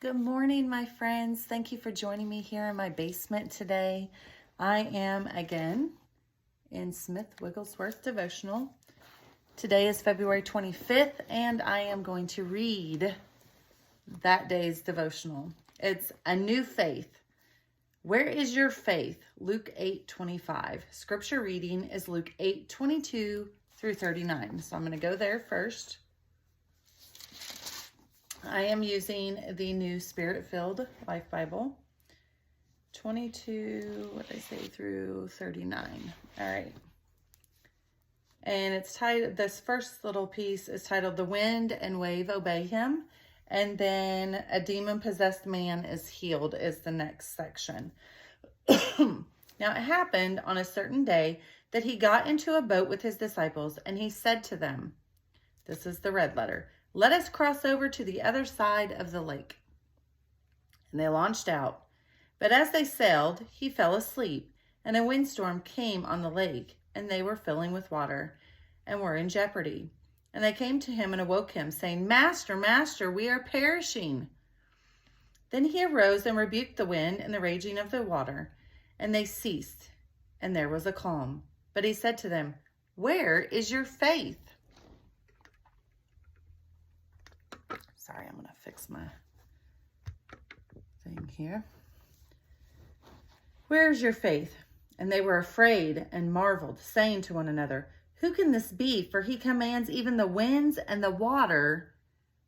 Good morning, my friends. Thank you for joining me here in my basement today. I am again in Smith Wigglesworth devotional. Today is February 25th, and I am going to read that day's devotional. It's a new faith. Where is your faith? Luke 8:25. Scripture reading is Luke 8:22 through 39. So I'm going to go there first. I am using the New Spirit-Filled Life Bible, 22, what did I say, through 39. All right. And it's titled, this first little piece is titled, The Wind and Wave Obey Him. And then a demon-possessed man is healed is the next section. Now it happened on a certain day that he got into a boat with his disciples, and he said to them, this is the red letter, "Let us cross over to the other side of the lake." And they launched out. But as they sailed, he fell asleep, and a windstorm came on the lake, and they were filling with water, and were in jeopardy. And they came to him and awoke him, saying, "Master, Master, we are perishing." Then he arose and rebuked the wind and the raging of the water, and they ceased, and there was a calm. But he said to them, "Where is your faith?" Sorry, I'm going to fix my thing here. "Where is your faith?" And they were afraid and marveled, saying to one another, "Who can this be? For he commands even the winds and the water,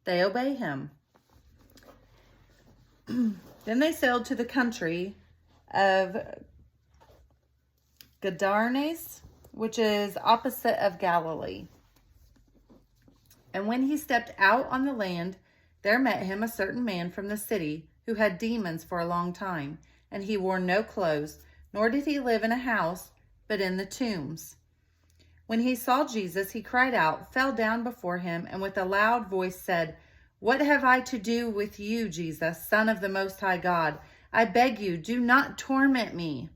they obey him." Then they sailed to the country of Gadarenes, which is opposite of Galilee. And when he stepped out on the land, there met him a certain man from the city who had demons for a long time, and he wore no clothes, nor did he live in a house, but in the tombs. When he saw Jesus, he cried out, fell down before him, and with a loud voice said, "What have I to do with you, Jesus, Son of the Most High God? I beg you, do not torment me."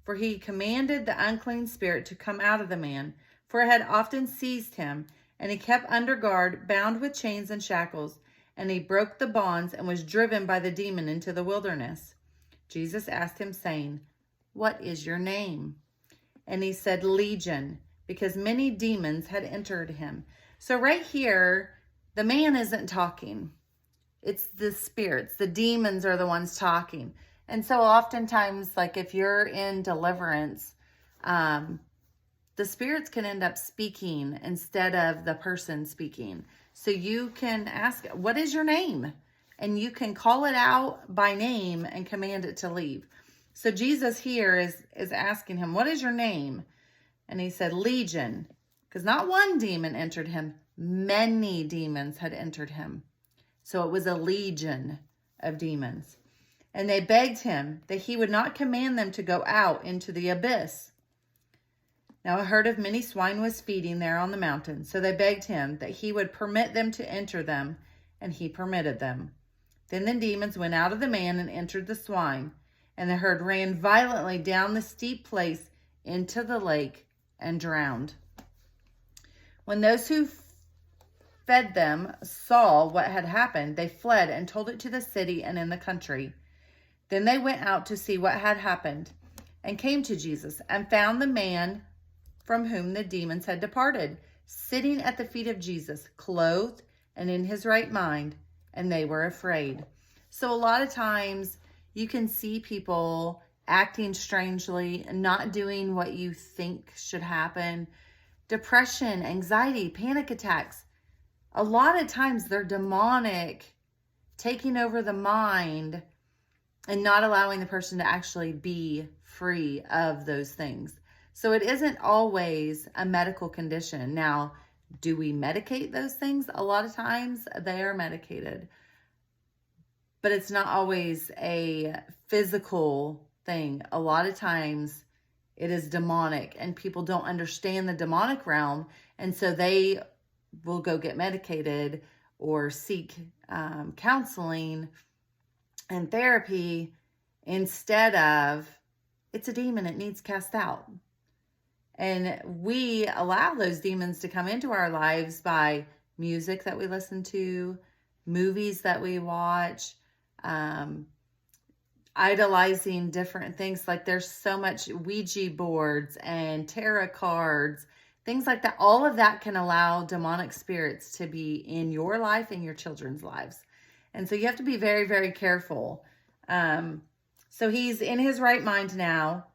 For he commanded the unclean spirit to come out of the man, for it had often seized him, and he kept under guard, bound with chains and shackles. And he broke the bonds and was driven by the demon into the wilderness. Jesus asked him, saying, "What is your name?" And he said, "Legion," because many demons had entered him. So right here, the man isn't talking. It's the spirits. The demons are the ones talking. And so oftentimes, like if you're in deliverance, the spirits can end up speaking instead of the person speaking. So you can ask, "What is your name?" And you can call it out by name and command it to leave. So Jesus here is asking him, "What is your name?" And he said, "Legion," because not one demon entered him. Many demons had entered him. So it was a legion of demons. And they begged him that he would not command them to go out into the abyss. Now a herd of many swine was feeding there on the mountain, so they begged him that he would permit them to enter them, and he permitted them. Then the demons went out of the man and entered the swine, and the herd ran violently down the steep place into the lake and drowned. When those who fed them saw what had happened, they fled and told it to the city and in the country. Then they went out to see what had happened, and came to Jesus, and found the man from whom the demons had departed, sitting at the feet of Jesus, clothed and in his right mind, and they were afraid. So a lot of times you can see people acting strangely, not doing what you think should happen. Depression, anxiety, panic attacks. A lot of times they're demonic, taking over the mind and not allowing the person to actually be free of those things. So it isn't always a medical condition. Now, do we medicate those things? A lot of times they are medicated, but it's not always a physical thing. A lot of times it is demonic, and people don't understand the demonic realm. And so they will go get medicated or seek counseling and therapy instead of, it's a demon, it needs cast out. And we allow those demons to come into our lives by music that we listen to, movies that we watch, idolizing different things. Like there's so much Ouija boards and tarot cards, things like that. All of that can allow demonic spirits to be in your life and your children's lives. And so you have to be very, very careful. So he's in his right mind now.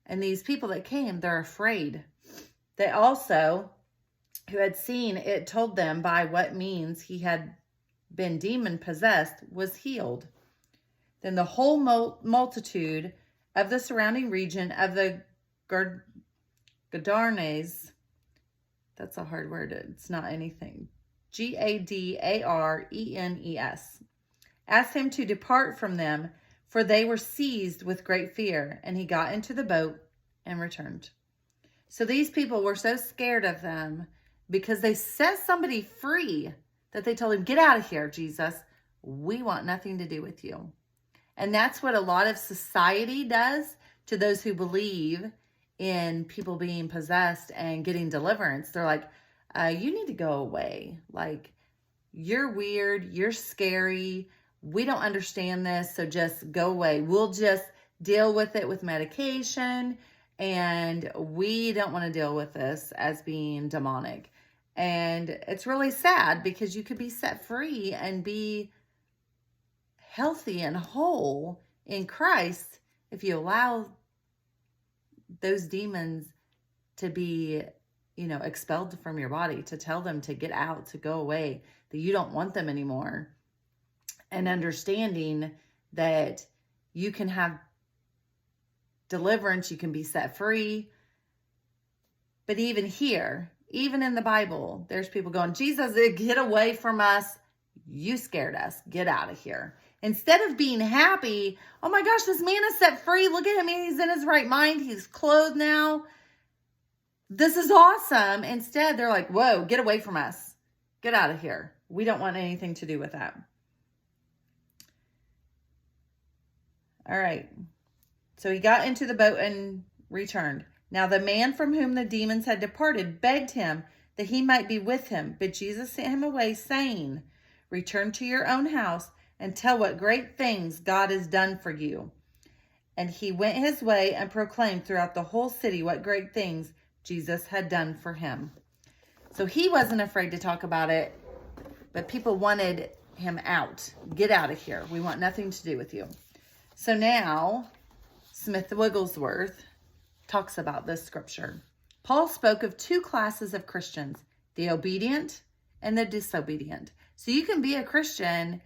And these people that came, they're afraid. They also, who had seen it, told them by what means he had been demon possessed, was healed. Then the whole multitude of the surrounding region of the Gadarenes, that's a hard word, it's not anything, Gadarenes, asked him to depart from them, for they were seized with great fear, and he got into the boat and returned. So these people were so scared of them because they set somebody free that they told him, get out of here, Jesus. We want nothing to do with you. And that's what a lot of society does to those who believe in people being possessed and getting deliverance. They're like, you need to go away. Like, you're weird. You're scary. We don't understand this. So just go away. We'll just deal with it with medication. And we don't want to deal with this as being demonic. And it's really sad because you could be set free and be healthy and whole in Christ if you allow those demons to be, expelled from your body, to tell them to get out, to go away, that you don't want them anymore. And understanding that you can have deliverance, you can be set free. But even here, even in the Bible, there's people going, Jesus, get away from us. You scared us. Get out of here. Instead of being happy, oh my gosh, this man is set free. Look at him. He's in his right mind. He's clothed now. This is awesome. Instead, they're like, whoa, get away from us. Get out of here. We don't want anything to do with that. All right. So he got into the boat and returned. Now the man from whom the demons had departed begged him that he might be with him. But Jesus sent him away, saying, return to your own house and tell what great things God has done for you. And he went his way and proclaimed throughout the whole city what great things Jesus had done for him. So he wasn't afraid to talk about it, but people wanted him out. Get out of here. We want nothing to do with you. So now, Smith Wigglesworth talks about this scripture. Paul spoke of two classes of Christians, the obedient and the disobedient. So you can be a Christian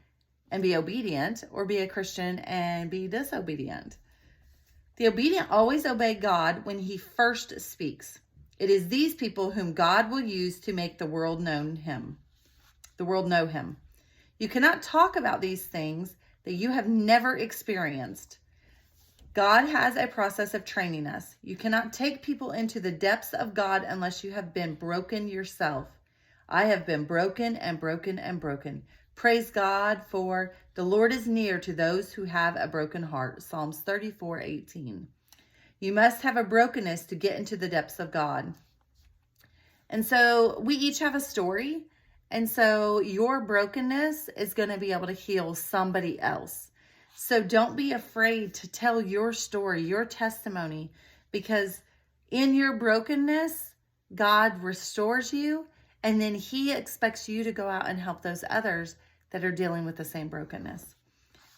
and be obedient, or be a Christian and be disobedient. The obedient always obey God when he first speaks. It is these people whom God will use to make the world know him. You cannot talk about these things that you have never experienced. God has a process of training us. You cannot take people into the depths of God unless you have been broken yourself. I have been broken and broken and broken. Praise God, for the Lord is near to those who have a broken heart. Psalms 34:18. You must have a brokenness to get into the depths of God. And so we each have a story. And so your brokenness is going to be able to heal somebody else. So don't be afraid to tell your story, your testimony, because in your brokenness, God restores you. And then he expects you to go out and help those others that are dealing with the same brokenness.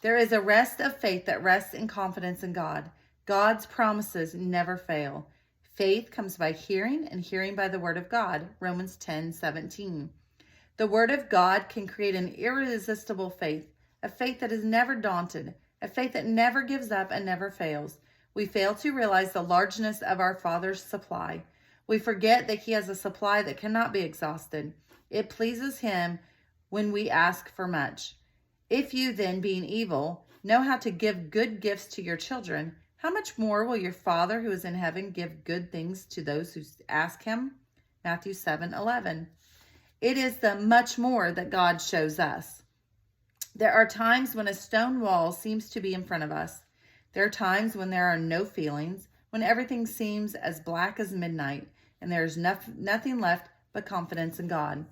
There is a rest of faith that rests in confidence in God. God's promises never fail. Faith comes by hearing, and hearing by the word of God. Romans 10:17. The word of God can create an irresistible faith, a faith that is never daunted, a faith that never gives up and never fails. We fail to realize the largeness of our Father's supply. We forget that he has a supply that cannot be exhausted. It pleases him when we ask for much. If you then, being evil, know how to give good gifts to your children, how much more will your Father who is in heaven give good things to those who ask him? Matthew 7:11. It is the much more that God shows us. There are times when a stone wall seems to be in front of us. There are times when there are no feelings, when everything seems as black as midnight, and there is nothing left but confidence in God.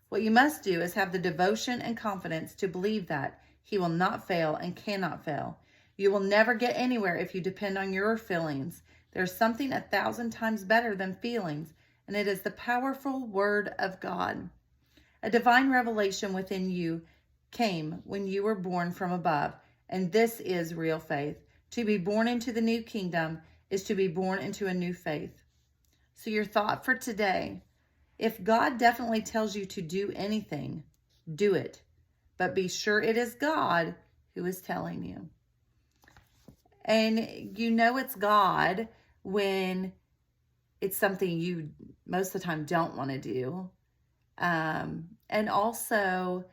What you must do is have the devotion and confidence to believe that He will not fail and cannot fail. You will never get anywhere if you depend on your feelings. There's something 1,000 times better than feelings, and it is the powerful Word of God. A divine revelation within you came when you were born from above, and this is real faith. To be born into the new kingdom is to be born into a new faith. So your thought for today, if God definitely tells you to do anything, do it. But be sure it is God who is telling you. And you know it's God when it's something you most of the time don't want to do. And also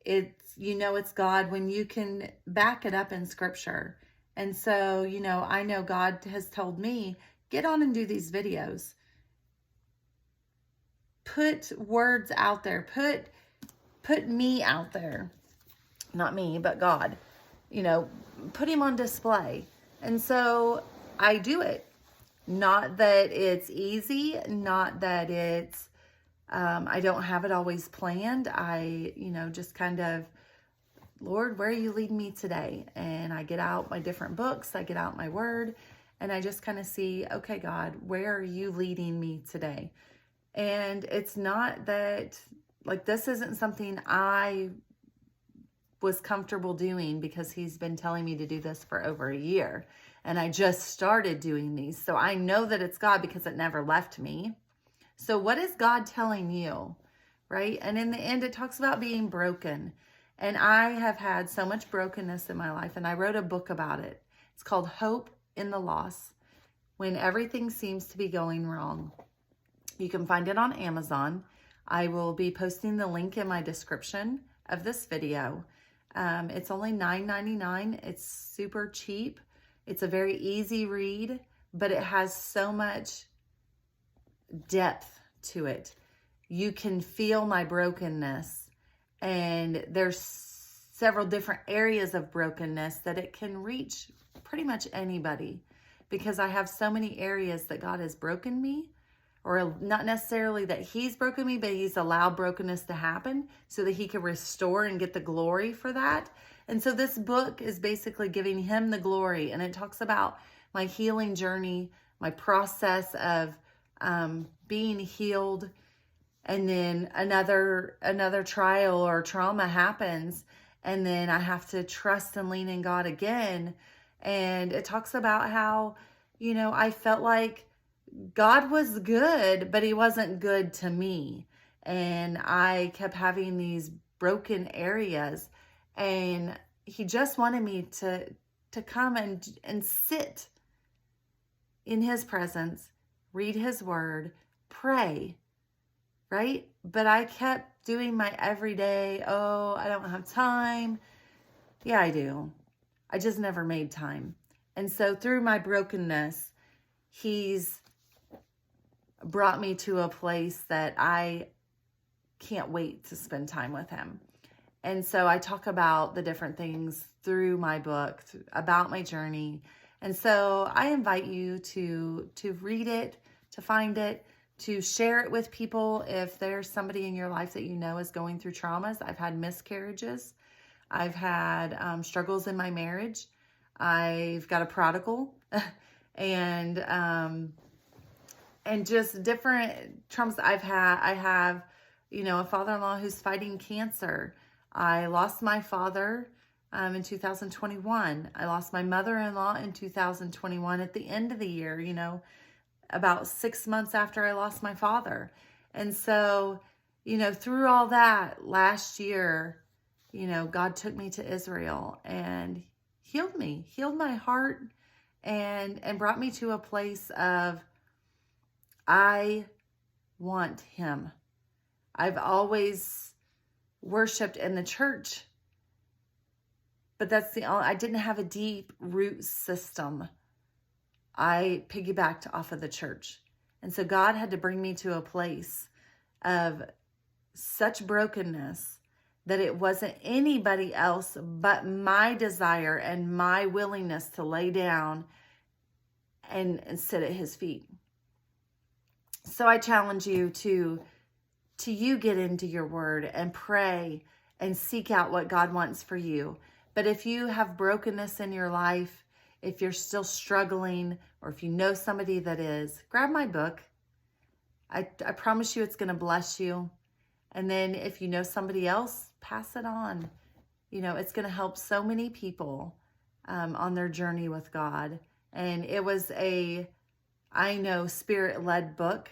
it's God when you can back it up in scripture. And so, I know God has told me, get on and do these videos. Put words out there. Put me out there. Not me, but God. Put him on display. And so I do it. Not that it's easy, not that it's I don't have it always planned. I, just kind of, Lord, where are you leading me today? And I get out my different books, I get out my word, and I just kind of see, okay, God, where are you leading me today? And it's not that, this isn't something I was comfortable doing because he's been telling me to do this for over a year. And I just started doing these. So I know that it's God because it never left me. So what is God telling you, right? And in the end, it talks about being broken. And I have had so much brokenness in my life, and I wrote a book about it. It's called Hope in the Loss, When Everything Seems to Be Going Wrong. You can find it on Amazon. I will be posting the link in my description of this video. It's only $9.99. It's super cheap. It's a very easy read, but it has so much depth to it. You can feel my brokenness, and there's several different areas of brokenness that it can reach pretty much anybody, because I have so many areas that God has broken me, or not necessarily that he's broken me, but he's allowed brokenness to happen so that he can restore and get the glory for that. And so this book is basically giving him the glory, and it talks about my healing journey, my process of being healed, and then another trial or trauma happens, and then I have to trust and lean in God again. And it talks about how, I felt like God was good, but he wasn't good to me. And I kept having these broken areas, and he just wanted me to come and sit in his presence, read his word, pray, right? But I kept doing my everyday, I don't have time. Yeah, I do. I just never made time. And so through my brokenness, he's brought me to a place that I can't wait to spend time with him. And so I talk about the different things through my book, about my journey. And so I invite you to read it, to find it, to share it with people. If there's somebody in your life that is going through traumas. I've had miscarriages. I've had struggles in my marriage. I've got a prodigal and just different traumas I've had. I have, a father-in-law who's fighting cancer. I lost my father in 2021. I lost my mother-in-law in 2021 at the end of the year, about 6 months after I lost my father. And so, through all that last year, God took me to Israel and healed me, healed my heart, and brought me to a place of, I want him. I've always worshiped in the church, but I didn't have a deep root system. I piggybacked off of the church. And so God had to bring me to a place of such brokenness that it wasn't anybody else but my desire and my willingness to lay down and sit at his feet. So I challenge you to you get into your word and pray and seek out what God wants for you. But if you have brokenness in your life, if you're still struggling, or if you know somebody that is, grab my book. I promise you it's going to bless you. And then if you know somebody else, pass it on. You know, it's going to help so many people on their journey with God. And it was I know, spirit-led book.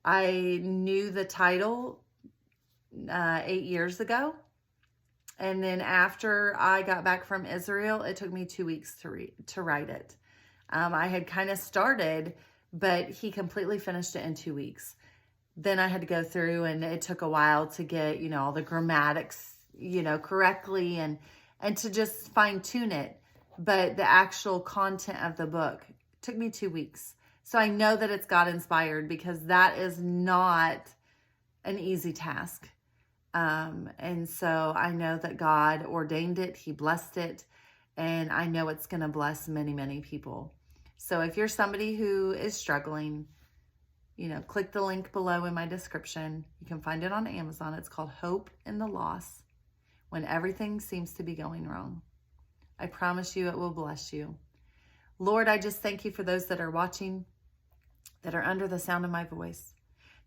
I knew the title 8 years ago. And then after I got back from Israel, it took me 2 weeks to write it. I had kind of started, but he completely finished it in 2 weeks. Then I had to go through, and it took a while to get, you know, all the grammatics, you know, correctly and to just fine tune it. But the actual content of the book took me 2 weeks. So I know that it's God inspired, because that is not an easy task. And so I know that God ordained it. He blessed it. And I know it's going to bless many, many people. So if you're somebody who is struggling, you know, click the link below in my description. You can find it on Amazon. It's called Hope in the Loss, When Everything Seems to Be Going Wrong. I promise you it will bless you. Lord, I just thank you for those that are watching, that are under the sound of my voice,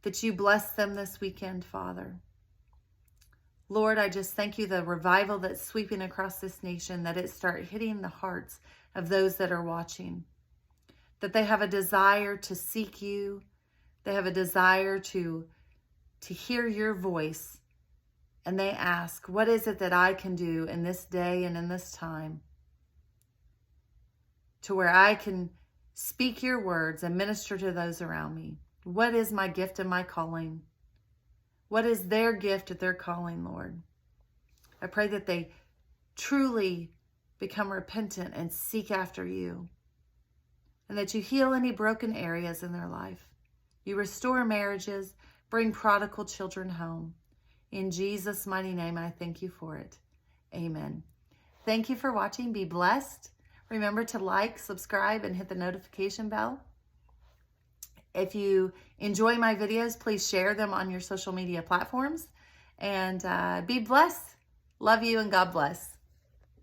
that you bless them this weekend, Father. Lord, I just thank you, the revival that's sweeping across this nation, that it start hitting the hearts of those that are watching, that they have a desire to seek you. They have a desire to hear your voice. And they ask, what is it that I can do in this day and in this time to where I can speak your words and minister to those around me? What is my gift and my calling? What is their gift and their calling, Lord? I pray that they truly become repentant and seek after you, and that you heal any broken areas in their life. You restore marriages, bring prodigal children home. In Jesus' mighty name, I thank you for it. Amen. Thank you for watching. Be blessed. Remember to like, subscribe, and hit the notification bell. If you enjoy my videos, please share them on your social media platforms. And be blessed. Love you, and God bless.